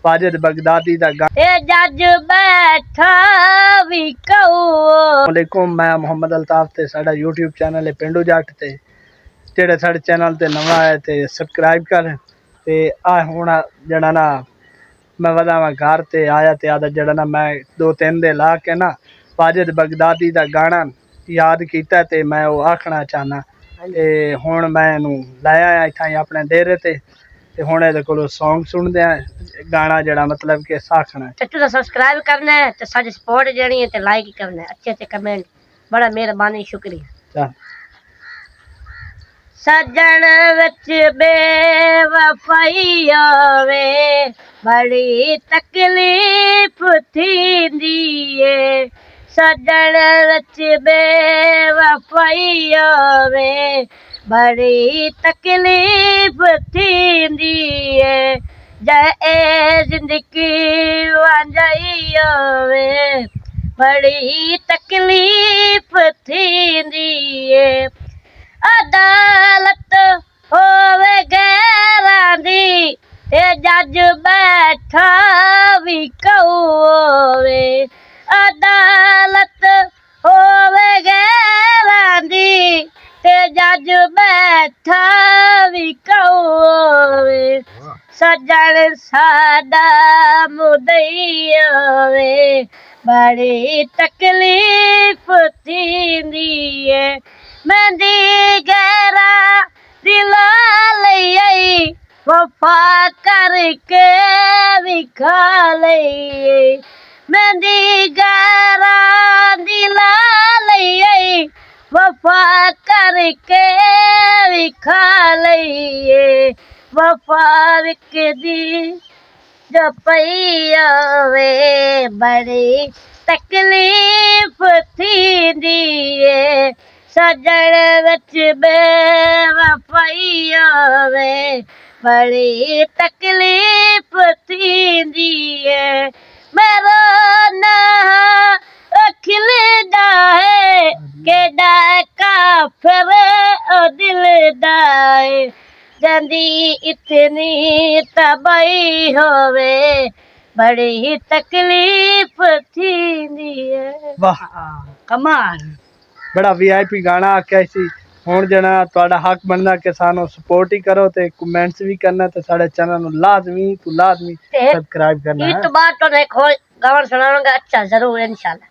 Wajid Baghdadi दा ते जज बैठा भी वालेकुम मैं मोहम्मद अल्ताफ ते साडा यूट्यूब चैनल है पिंडू जट ते जेड़े साडे चैनल ते नवा है ते सब्सक्राइब कर ते आ हुण जड़ा ना मैं वदावा घर ते आया ते आदा जड़ा ना मैं 2-3 दे ला के ना वाजिद बगदादी दा गाना याद कीता ते मैं वो आखना चाहना ते हुण मैं इनू लाया इत्थां अपने डेरे ते हुण इहदे कोलों सॉन्ग सुनदे आ गाना जड़ा मतलब कि साखना ते तुसा सब्सक्राइब करना है ते साडी सपोर्ट देनी है ते लाइक करना है अच्छे कमेंट बड़ा मेहरबानी शुक्रिया। सजन विच बेवफाई आवे बड़ी तकलीफ थींदी है सजन विच बेवफाई आवे बड़ी तकलीफ थींदी है जय जिंदगी वांझई आवे बड़ी तकलीफ थींदी है अदालत होवे गैरां दी ते जज बैठा भी होवे अदालत होवे गैरां दी ते जज बैठा भी होवे सजन साडा मुदई आवे बड़ी तकलीफ थींदी है मेंदी गहरा दिला लई वफा करके विखा लई मेंदी गहरा दिला लई वफा करके विखा लई वफा विकदी जो पई आवे बड़ी तकलीफ थींदी है सजन विच बेवफाई आवे बड़ी तकलीफ थींदी है मेरो ना खिलदा है केड़ा काफिर ओ दिल दाए जंदी इतनी तबाही होवे बड़ी तकलीफ थींदी है। वाह कमाल बड़ा वीआईपी गाना आख्या सी हुण जना तुहाडा हक बनदा कि सानू सपोर्ट ही करो ते कमेंट्स भी करना ते साडे चैनल नू लाजमी सब्सक्राइब करना है। तो बात तो एक और गाना सुनाऊंगा अच्छा जरूर इंशाल्लाह।